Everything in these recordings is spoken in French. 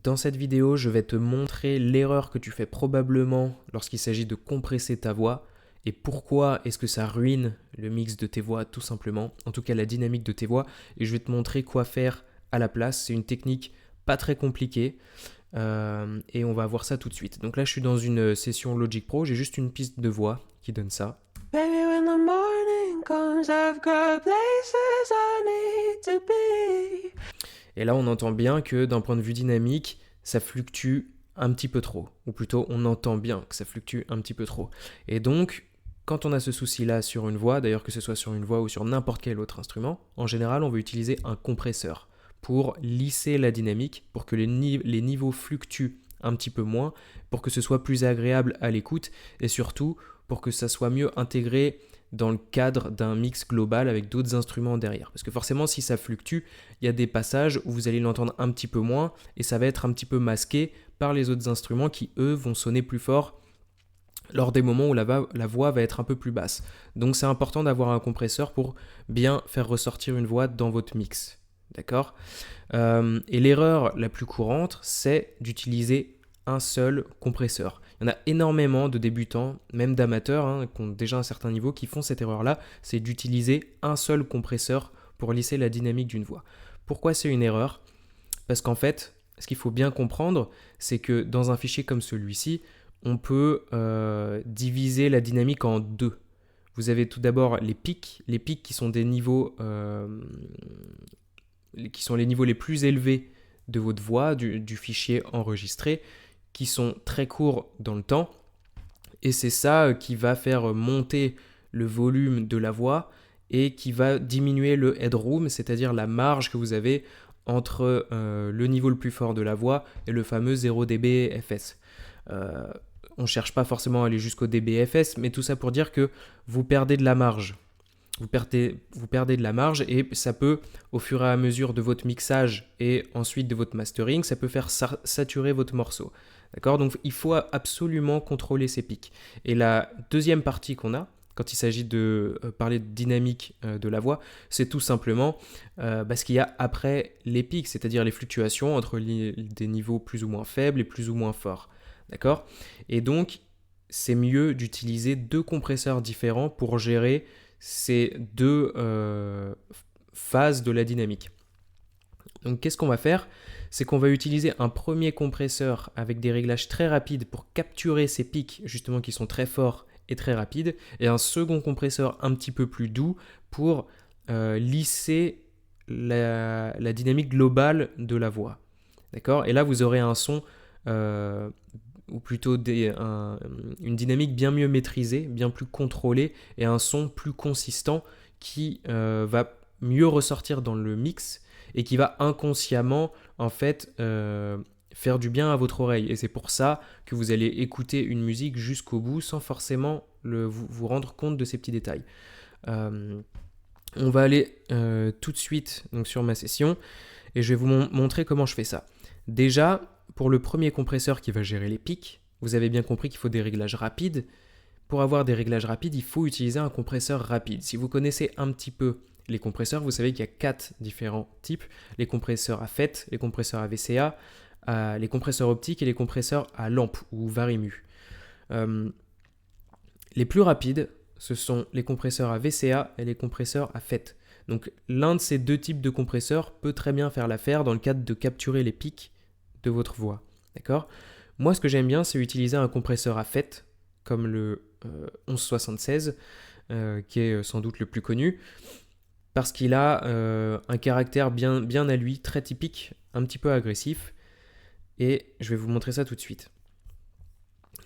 Dans cette vidéo, je vais te montrer l'erreur que tu fais probablement lorsqu'il s'agit de compresser ta voix et pourquoi est-ce que ça ruine le mix de tes voix tout simplement, en tout cas la dynamique de tes voix, et je vais te montrer quoi faire à la place. C'est une technique pas très compliquée et on va voir ça tout de suite. Donc là, je suis dans une session Logic Pro, j'ai juste une piste de voix qui donne ça. Baby, when the morning comes, I've got places I need to be. Et là, on entend bien que d'un point de vue dynamique, ça fluctue un petit peu trop. Ou plutôt, on entend bien que ça fluctue un petit peu trop. Et donc, quand on a ce souci-là sur une voix, d'ailleurs que ce soit sur une voix ou sur n'importe quel autre instrument, en général, on veut utiliser un compresseur pour lisser la dynamique, pour que les niveaux fluctuent un petit peu moins, pour que ce soit plus agréable à l'écoute et surtout pour que ça soit mieux intégré dans le cadre d'un mix global avec d'autres instruments derrière. Parce que forcément, si ça fluctue, il y a des passages où vous allez l'entendre un petit peu moins et ça va être un petit peu masqué par les autres instruments qui, eux, vont sonner plus fort lors des moments où la voix va être un peu plus basse. Donc c'est important d'avoir un compresseur pour bien faire ressortir une voix dans votre mix. D'accord ? Et l'erreur la plus courante, c'est d'utiliser un seul compresseur. Il y en a énormément de débutants, même d'amateurs, qui ont déjà un certain niveau, qui font cette erreur-là, c'est d'utiliser un seul compresseur pour lisser la dynamique d'une voix. Pourquoi c'est une erreur ? Parce qu'en fait, ce qu'il faut bien comprendre, c'est que dans un fichier comme celui-ci, on peut diviser la dynamique en deux. Vous avez tout d'abord les pics qui sont des niveaux, qui sont les niveaux les plus élevés de votre voix, du fichier enregistré, qui sont très courts dans le temps. Et c'est ça qui va faire monter le volume de la voix et qui va diminuer le headroom, c'est-à-dire la marge que vous avez entre le niveau le plus fort de la voix et le fameux 0 dB FS. On ne cherche pas forcément à aller jusqu'au dBFS, mais tout ça pour dire que vous perdez de la marge. Vous perdez de la marge et ça peut, au fur et à mesure de votre mixage et ensuite de votre mastering, ça peut faire saturer votre morceau. D'accord ? Donc il faut absolument contrôler ces pics. Et la deuxième partie qu'on a, quand il s'agit de parler de dynamique de la voix, c'est tout simplement ce qu'il y a après les pics, c'est-à-dire les fluctuations entre des niveaux plus ou moins faibles et plus ou moins forts. D'accord ? Et donc, c'est mieux d'utiliser deux compresseurs différents pour gérer ces deux phases de la dynamique. Donc, qu'est-ce qu'on va faire ? C'est qu'on va utiliser un premier compresseur avec des réglages très rapides pour capturer ces pics, justement, qui sont très forts et très rapides, et un second compresseur un petit peu plus doux pour lisser la dynamique globale de la voix. D'accord ? Et là, vous aurez un son ou plutôt une dynamique bien mieux maîtrisée, bien plus contrôlée et un son plus consistant qui va mieux ressortir dans le mix et qui va inconsciemment en fait faire du bien à votre oreille. Et c'est pour ça que vous allez écouter une musique jusqu'au bout sans forcément vous rendre compte de ces petits détails. On va aller tout de suite donc, sur ma session et je vais vous montrer comment je fais ça. Déjà, pour le premier compresseur qui va gérer les pics, vous avez bien compris qu'il faut des réglages rapides. Pour avoir des réglages rapides, il faut utiliser un compresseur rapide. Si vous connaissez un petit peu les compresseurs, vous savez qu'il y a 4 différents types. Les compresseurs à FET, les compresseurs à VCA, les compresseurs optiques et les compresseurs à lampe ou varimu. Les plus rapides, ce sont les compresseurs à VCA et les compresseurs à FET. Donc l'un de ces deux types de compresseurs peut très bien faire l'affaire dans le cadre de capturer les pics de votre voix. D'accord ? Moi, ce que j'aime bien, c'est utiliser un compresseur à FET, comme le 1176, qui est sans doute le plus connu, parce qu'il a un caractère bien à lui, très typique, un petit peu agressif, et je vais vous montrer ça tout de suite.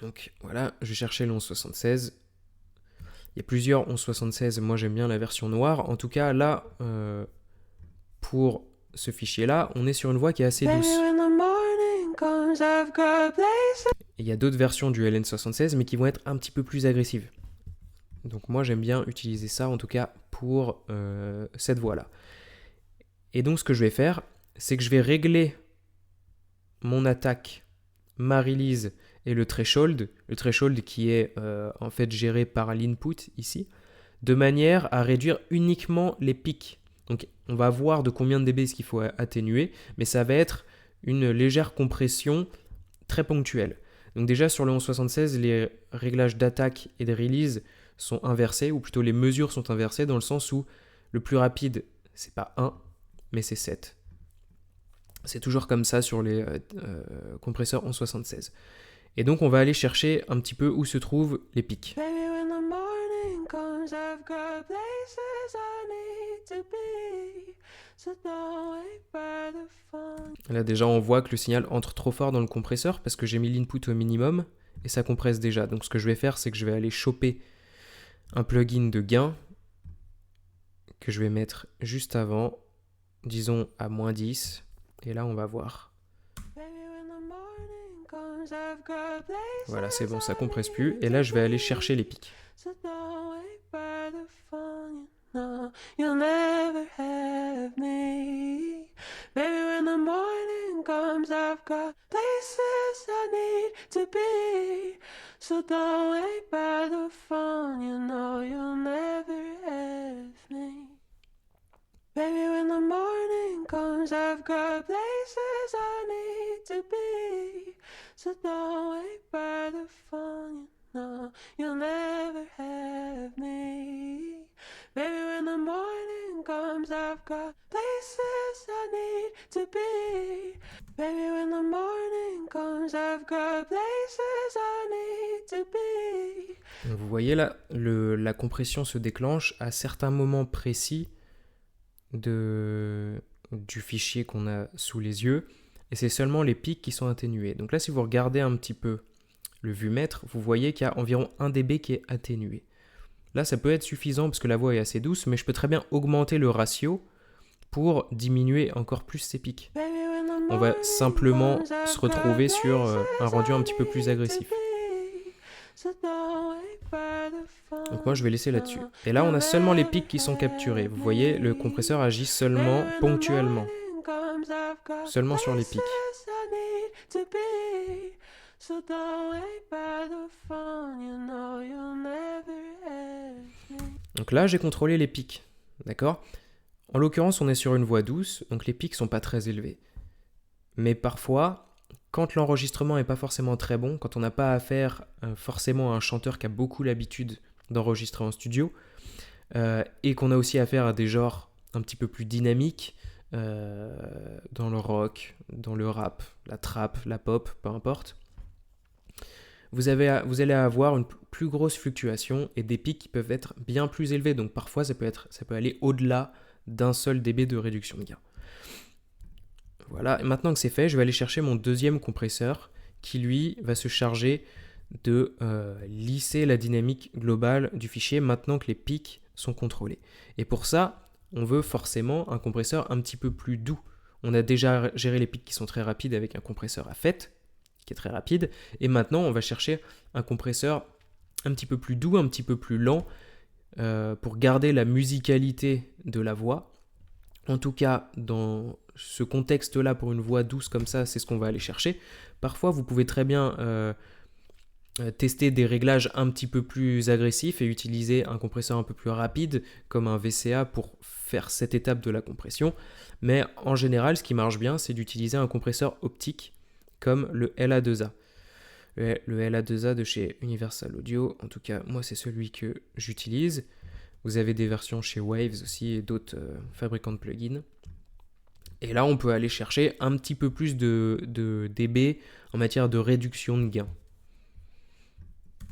Donc voilà, je vais chercher le 1176. Il y a plusieurs 1176, moi j'aime bien la version noire. En tout cas, là, pour ce fichier-là, on est sur une voix qui est assez douce. Il y a d'autres versions du LN76, mais qui vont être un petit peu plus agressives. Donc moi j'aime bien utiliser ça, en tout cas pour cette voix-là. Et donc ce que je vais faire, c'est que je vais régler mon attaque, ma release et le threshold qui est en fait géré par l'input ici, de manière à réduire uniquement les pics. Donc on va voir de combien de dB est-ce qu'il faut atténuer, mais ça va être une légère compression très ponctuelle. Donc déjà sur le 1176, les réglages d'attaque et de release sont inversés, ou plutôt les mesures sont inversées dans le sens où le plus rapide, c'est pas 1, mais c'est 7. C'est toujours comme ça sur les compresseurs 1176. Et donc on va aller chercher un petit peu où se trouvent les pics. Là déjà on voit que le signal entre trop fort dans le compresseur parce que j'ai mis l'input au minimum et ça compresse déjà. Donc ce que je vais faire, c'est que je vais aller choper un plugin de gain que je vais mettre juste avant, disons à moins 10, et là on va voir. Voilà, c'est bon, ça compresse plus, et là je vais aller chercher les pics. You'll never have me. Baby, when the morning comes, I've got places I need to be. So don't wait by the phone, you know you'll never have me. Baby, when the morning comes, I've got places I need to be. So don't wait by the phone, you know you'll never have me. Baby, when the morning comes, I've got places I need to be. Baby, when the morning comes, I've got places I need to be. Vous voyez là, la compression se déclenche à certains moments précis du fichier qu'on a sous les yeux, et c'est seulement les pics qui sont atténués. Donc là, si vous regardez un petit peu le vumètre, vous voyez qu'il y a environ 1 dB qui est atténué. Là, ça peut être suffisant parce que la voix est assez douce, mais je peux très bien augmenter le ratio pour diminuer encore plus ces pics. On va simplement se retrouver sur un rendu un petit peu plus agressif. Donc moi, je vais laisser là-dessus. Et là, on a seulement les pics qui sont capturés. Vous voyez, le compresseur agit seulement ponctuellement. Seulement sur les pics. Donc là, j'ai contrôlé les pics. D'accord ? En l'occurrence, on est sur une voix douce, donc les pics sont pas très élevés. Mais parfois, quand l'enregistrement n'est pas forcément très bon, quand on n'a pas affaire forcément à un chanteur qui a beaucoup l'habitude d'enregistrer en studio, et qu'on a aussi affaire à des genres un petit peu plus dynamiques, dans le rock, dans le rap, la trap, la pop, peu importe, vous allez avoir une plus grosse fluctuation et des pics qui peuvent être bien plus élevés. Donc parfois, ça peut aller au-delà d'un seul dB de réduction de gain. Voilà, et maintenant que c'est fait, je vais aller chercher mon deuxième compresseur qui, lui, va se charger de lisser la dynamique globale du fichier maintenant que les pics sont contrôlés. Et pour ça, on veut forcément un compresseur un petit peu plus doux. On a déjà géré les pics qui sont très rapides avec un compresseur à FET, qui est très rapide, et maintenant on va chercher un compresseur un petit peu plus doux, un petit peu plus lent, pour garder la musicalité de la voix. En tout cas, dans ce contexte-là, pour une voix douce comme ça, c'est ce qu'on va aller chercher. Parfois, vous pouvez très bien tester des réglages un petit peu plus agressifs et utiliser un compresseur un peu plus rapide, comme un VCA, pour faire cette étape de la compression. Mais en général, ce qui marche bien, c'est d'utiliser un compresseur optique, comme le LA2A. Le LA2A de chez Universal Audio, en tout cas, moi, c'est celui que j'utilise. Vous avez des versions chez Waves aussi et d'autres fabricants de plugins. Et là, on peut aller chercher un petit peu plus de dB en matière de réduction de gain.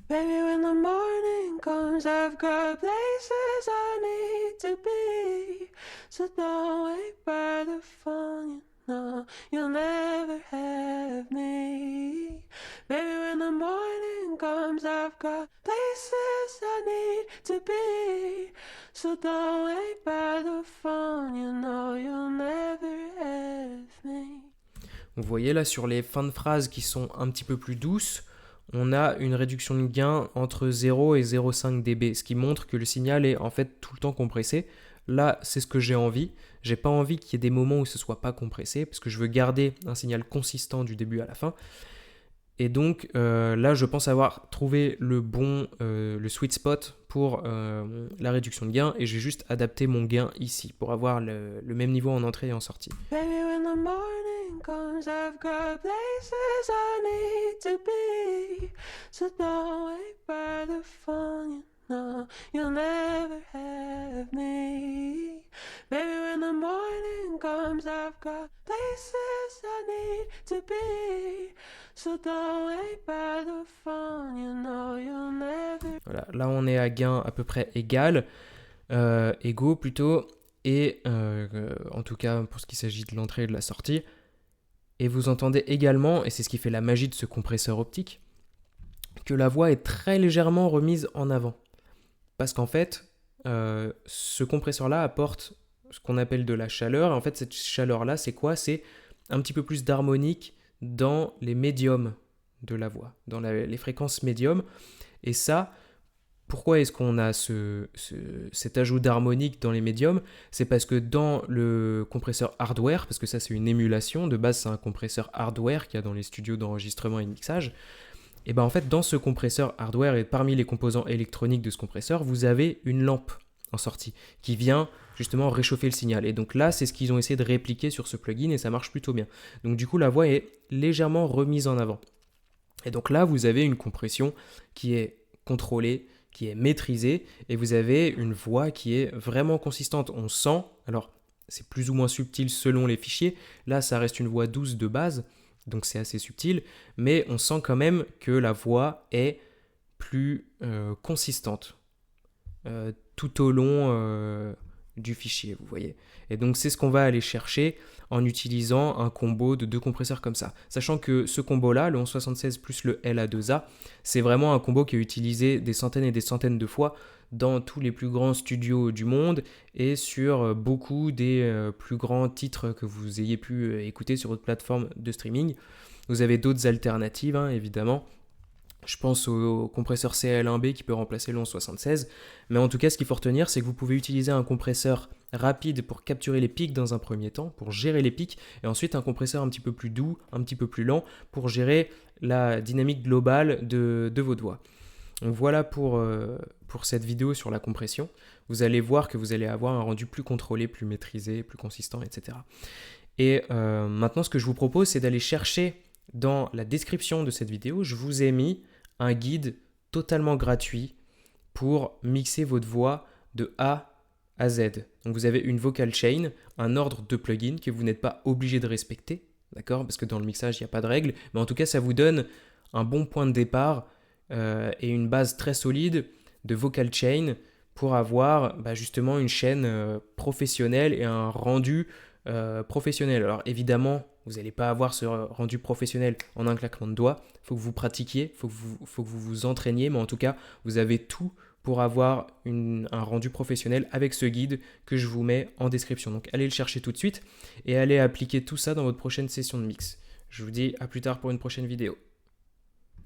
Baby, when the morning comes, I've got places I need to be. So don't wait by the phone, no, you'll never have me. Baby, when the morning comes, I've got places I need to be. So don't wait by the phone, you know you'll never have me. Vous voyez là sur les fins de phrases qui sont un petit peu plus douces, on a une réduction de gain entre 0 et 0,5 dB, ce qui montre que le signal est en fait tout le temps compressé. Là, c'est ce que j'ai envie. J'ai pas envie qu'il y ait des moments où ce soit pas compressé, parce que je veux garder un signal consistant du début à la fin. Et donc là, je pense avoir trouvé le sweet spot pour la réduction de gain, et j'ai juste adapté mon gain ici pour avoir le même niveau en entrée et en sortie. Baby, when the morning morning comes, I've got places I need to be. So don't wait by the phone, you know you'll never have me. Baby, when the morning comes, I've got places I need to be. So don't wait by the phone, you know you'll never. Voilà, là on est à gain à peu près égal, égaux plutôt, et en tout cas pour ce qui s'agit de l'entrée et de la sortie. Et vous entendez également, et c'est ce qui fait la magie de ce compresseur optique, que la voix est très légèrement remise en avant. Parce qu'en fait, ce compresseur-là apporte ce qu'on appelle de la chaleur. Et en fait, cette chaleur-là, c'est quoi? C'est un petit peu plus d'harmonique dans les médiums de la voix, dans les fréquences médiums. Et ça, pourquoi est-ce qu'on a cet ajout d'harmonique dans les médiums? C'est parce que dans le compresseur hardware, parce que ça c'est une émulation, de base c'est un compresseur hardware qu'il y a dans les studios d'enregistrement et de mixage, et bien en fait dans ce compresseur hardware et parmi les composants électroniques de ce compresseur, vous avez une lampe en sortie qui vient justement réchauffer le signal. Et donc là c'est ce qu'ils ont essayé de répliquer sur ce plugin et ça marche plutôt bien. Donc du coup la voix est légèrement remise en avant. Et donc là vous avez une compression qui est contrôlée, qui est maîtrisée, et vous avez une voix qui est vraiment consistante. On sent, alors c'est plus ou moins subtil selon les fichiers, là ça reste une voix douce de base, donc c'est assez subtil, mais on sent quand même que la voix est plus consistante tout au long du fichier, vous voyez. Et donc c'est ce qu'on va aller chercher en utilisant un combo de 2 compresseurs comme ça. Sachant que ce combo-là, le 1176 plus le LA2A, c'est vraiment un combo qui est utilisé des centaines et des centaines de fois dans tous les plus grands studios du monde et sur beaucoup des plus grands titres que vous ayez pu écouter sur votre plateforme de streaming. Vous avez d'autres alternatives, hein, évidemment. Je pense au compresseur CL1B qui peut remplacer le 1176. Mais en tout cas, ce qu'il faut retenir, c'est que vous pouvez utiliser un compresseur rapide pour capturer les pics dans un premier temps, pour gérer les pics, et ensuite un compresseur un petit peu plus doux, un petit peu plus lent, pour gérer la dynamique globale de votre voix. Donc voilà pour cette vidéo sur la compression. Vous allez voir que vous allez avoir un rendu plus contrôlé, plus maîtrisé, plus consistant, etc. Et maintenant, ce que je vous propose, c'est d'aller chercher dans la description de cette vidéo, je vous ai mis un guide totalement gratuit pour mixer votre voix de A à Z. Donc vous avez une vocal chain, un ordre de plugins que vous n'êtes pas obligé de respecter, d'accord? Parce que dans le mixage, il n'y a pas de règles, mais en tout cas, ça vous donne un bon point de départ et une base très solide de vocal chain pour avoir justement une chaîne professionnelle et un rendu professionnel. Alors évidemment, vous n'allez pas avoir ce rendu professionnel en un claquement de doigts. Il faut que vous pratiquiez, il faut que vous vous entraîniez, mais en tout cas, vous avez tout pour avoir un rendu professionnel avec ce guide que je vous mets en description. Donc allez le chercher tout de suite et allez appliquer tout ça dans votre prochaine session de mix. Je vous dis à plus tard pour une prochaine vidéo.